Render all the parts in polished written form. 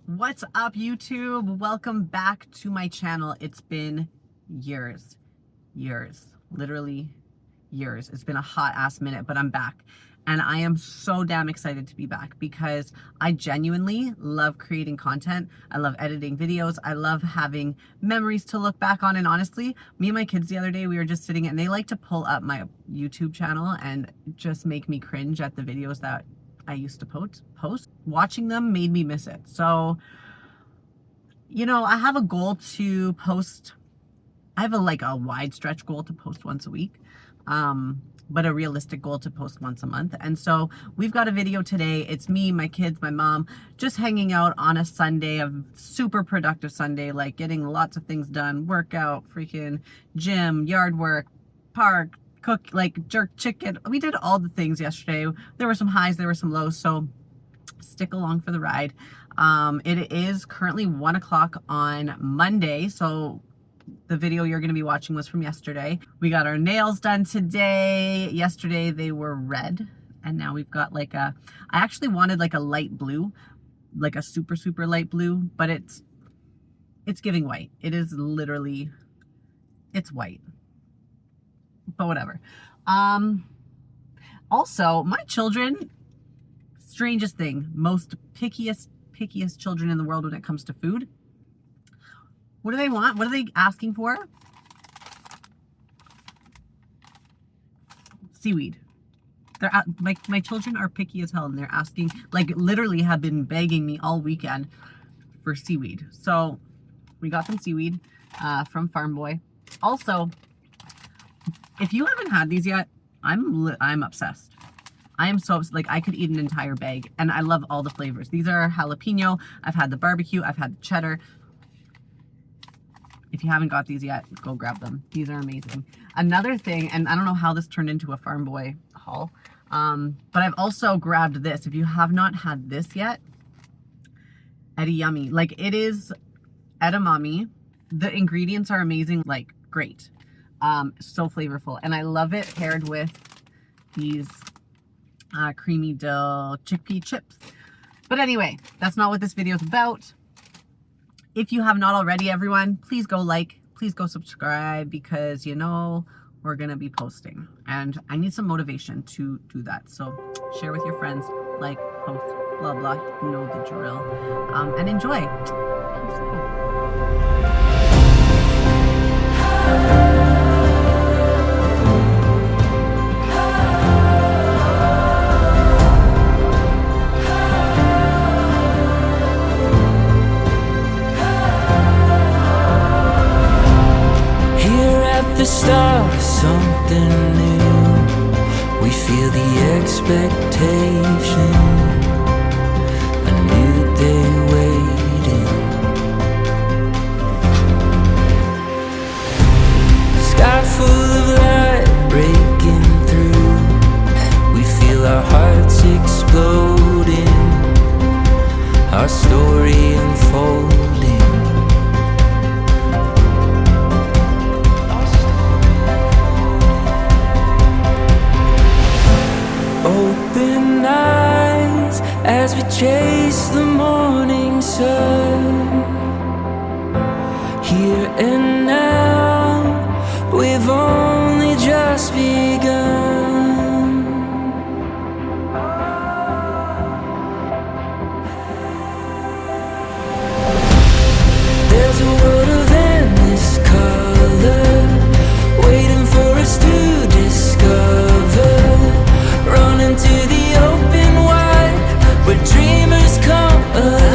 What's up, YouTube? Welcome back to my channel. It's been years, literally years. It's been a hot ass minute, but I'm back. And I am so damn excited to be back because I genuinely love creating content. I love editing videos. I love having memories to look back on. And honestly, me and my kids the other day, we were just sitting and they like to pull up my YouTube channel and just make me cringe at the videos that I used to post. Watching them made me miss it. So, I have a goal to post. I have a wide stretch goal to post once a week, but a realistic goal to post once a month. And so we've got a video today. It's me, my kids, my mom, just hanging out on a Sunday, a super productive Sunday, like getting lots of things done, workout, freaking gym, yard work, park, cook, jerk chicken. We did all the things yesterday. There were some highs, there were some lows, so stick along for the ride. It is currently 1 o'clock on Monday, so the video you're going to be watching was from yesterday. We got our nails done today. Yesterday they were red, and now we've got I actually wanted a light blue, like a super light blue, but it's giving white. It is literally, it's white. But whatever. Also, my children, strangest thing, most pickiest children in the world when it comes to food. What do they want? What are they asking for? Seaweed. They're my children are picky as hell, and they're asking, literally have been begging me all weekend for seaweed. So we got them seaweed from Farm Boy. Also, if you haven't had these yet, I'm obsessed. I am so obsessed. I could eat an entire bag, and I love all the flavors. These are jalapeno. I've had the barbecue. I've had the cheddar. If you haven't got these yet, go grab them. These are amazing. Another thing, and I don't know how this turned into a Farm Boy haul, but I've also grabbed this. If you have not had this yet, Edamame. It is edamame. The ingredients are amazing, great. So flavorful, and I love it paired with these creamy dill chickpea chips. But anyway, that's not what this video is about. If you have not already, everyone, please go please go subscribe, because we're gonna be posting, and I need some motivation to do that. So share with your friends, post, blah blah, you know the drill, and enjoy. Let's go. Start something new. We feel the expectation, a new day waiting. Sky full of light breaking through. We feel our hearts exploding, our story unfolding. Open eyes as we chase the morning sun. Here and now, we've only just begun. There's a world of endless color waiting for us to discover. Run into the open wide, where dreamers come alive.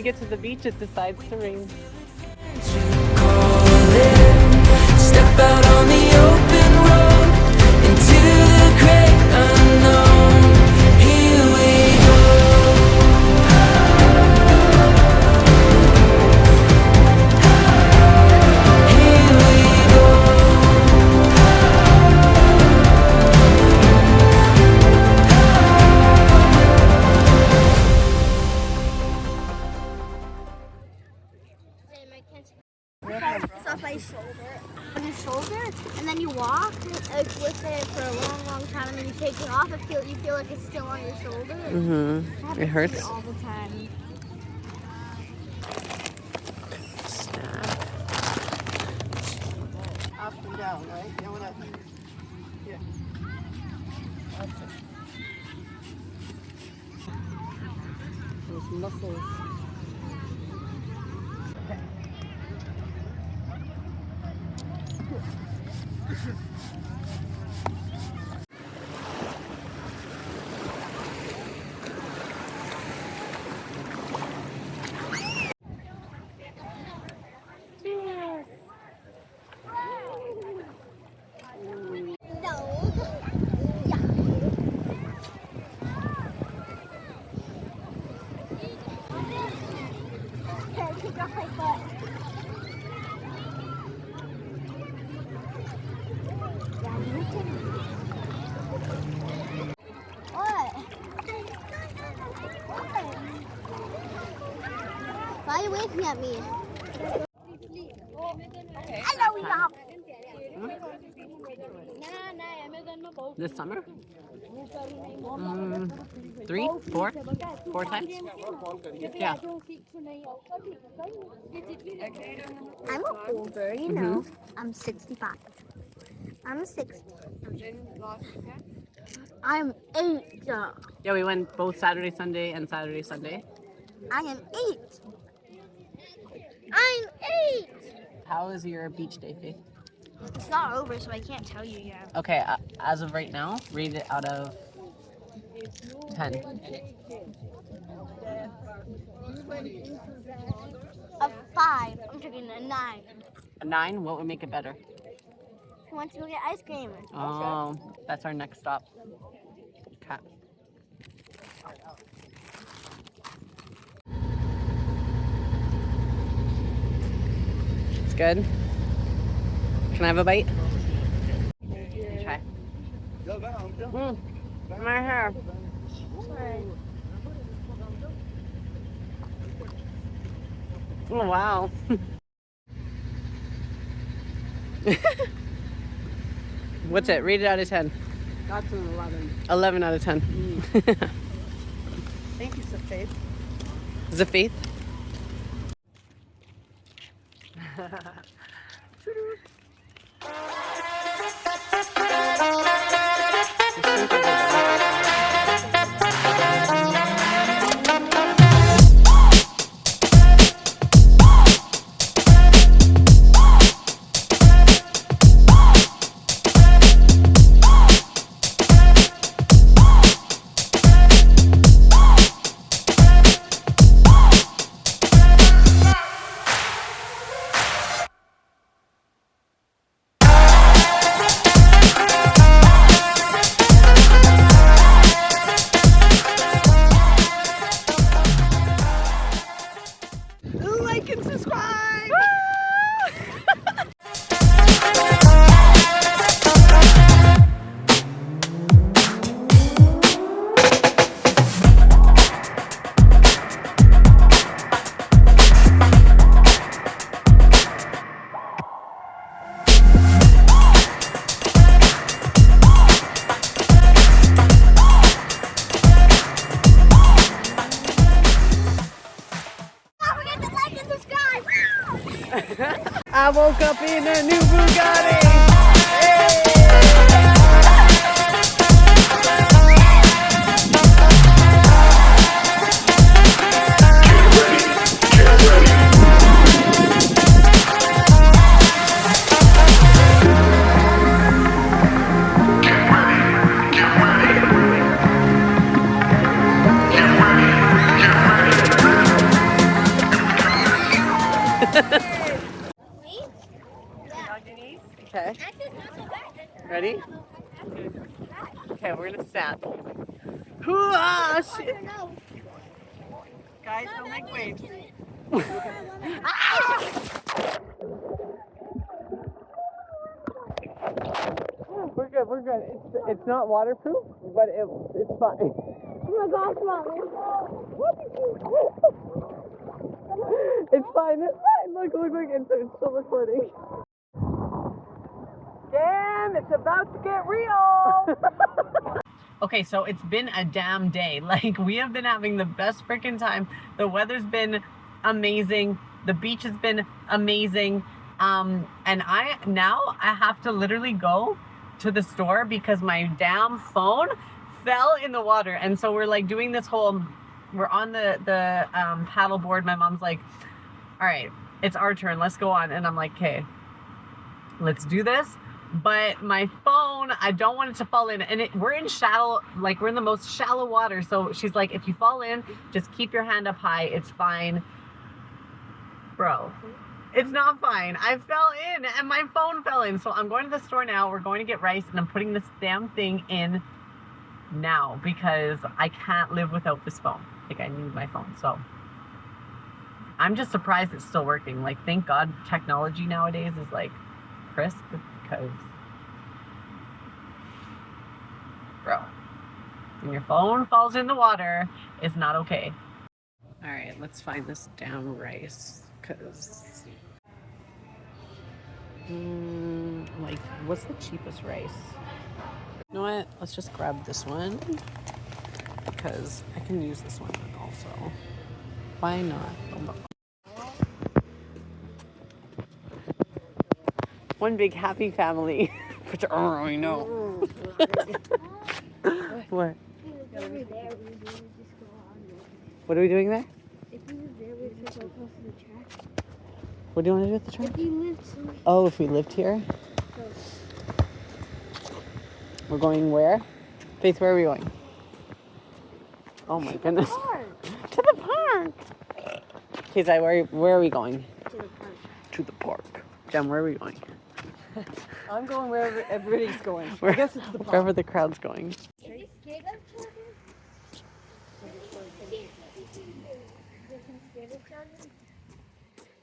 get to the beach, it decides to rain. Step out on the open road into the great unknown. Here we go. Here we go. It's off my shoulder. On your shoulder, and then you walk like with it for a long, long time, and then you take it off. You feel like it's still on your shoulder. Mm-hmm. It hurts. All the time. Up and down, right? You want to. Yeah. That's it. Those muscles. Why are you waving at me? Hello, y'all. This summer? 3, 4 times? Yeah. I'm older, you know. I'm 65. I'm 60. I'm 8. Yeah, we went both Saturday, Sunday, and Saturday, Sunday. I am 8. I'm 8. How is your beach day, Faith? It's not over, so I can't tell you yet. Okay, as of right now, rate it out of 10. A 5. I'm taking a 9. A 9? What would make it better? I want to go get ice cream. Oh, that's our next stop. Okay. It's good. Can I have a bite? Try. My hair. Oh, wow. What's it? Rate it out of 10. That's an 11. 11 out of 10. Thank you, Faith. Is it Faith? Like and subscribe. Don't forget to like and subscribe. I woke up in a new Bugatti. Ready? Okay, we're gonna stand. Ah, shit. Guys, don't make waves. We're good. It's not waterproof, but it's fine. Oh my gosh, Molly. It's fine. Look, it's still recording. Damn, it's about to get real. Okay, so it's been a damn day. Like, we have been having the best freaking time. The weather's been amazing. The beach has been amazing. And I have to literally go to the store because my damn phone fell in the water. And so we're like doing this whole, we're on the paddle board. My mom's like, all right, it's our turn, let's go on. And I'm like, okay, let's do this. But my phone, I don't want it to fall in. And we're in shallow, like we're in the most shallow water. So she's like, if you fall in, just keep your hand up high, it's fine. Bro, it's not fine. I fell in and my phone fell in. So I'm going to the store now. We're going to get rice and I'm putting this damn thing in now because I can't live without this phone. Like, I need my phone. So I'm just surprised it's still working. Like, thank God technology nowadays is like crisp, because bro, when your phone falls in the water, it's not okay. All right, let's find this damn rice, because like, what's the cheapest rice? You know what, let's just grab this one because I can use this one also. Why not? One big happy family. Which I know. What? What are we doing there? If we live there, we'd just go close to the track. What do you want to do with the track? If you lived somewhere. Oh, if we lived here? We're going where? Faith, where are we going? Oh my goodness. To the park. Okay, Zai, where are we going? To the park. To the park. Jem, where are we going? I'm going wherever everybody's going. Where, I guess it's the wherever the crowd's going. Are you scared of children?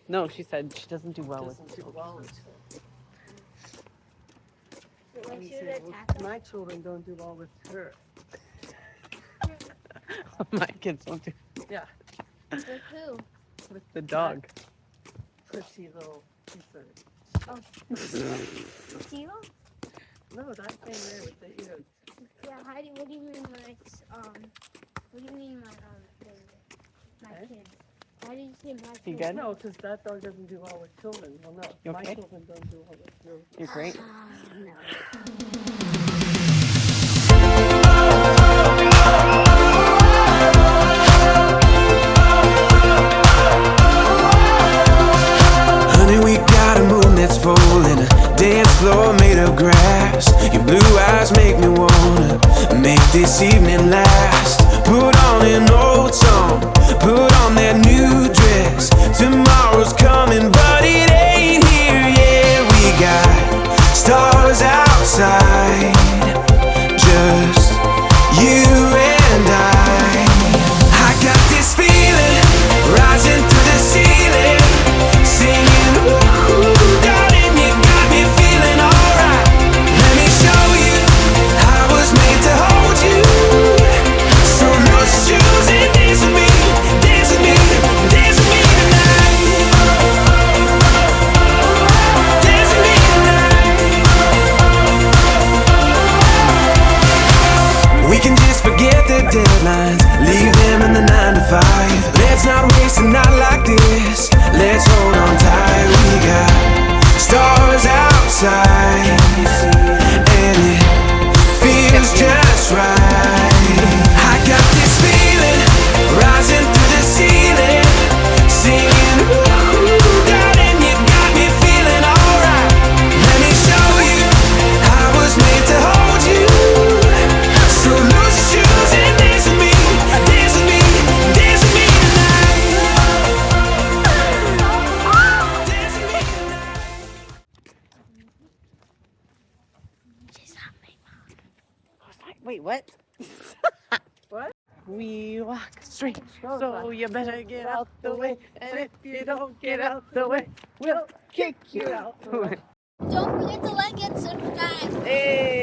No, she said she doesn't do well with My children don't do well with her. my kids don't do Yeah. With who? with the dog. Prissy little piece of. Oh. Seal? No, that thing there with the ears. Yeah, Heidi, what do you mean my, what do you mean my kids? Why did you say my kids? You good? No, because that dog doesn't do well with children. Well, no. You My okay? children don't do well with you. You're great. Honey, we got a moon that's full and a dance floor made of grass. Your blue eyes make me wanna make this evening last. Put on an old song, put on that new dress. Tomorrow's coming, but it ain't here yet. We got stars outside, just you and I got this feeling rising through the ceiling, singing ooh, darling, you got me feeling alright. Let me show you I was made to hold you. Wait, what? What? We walk straight, so you better get out the way. And if you don't get out the way, we'll kick you out the way. Don't forget to like and subscribe. Hey.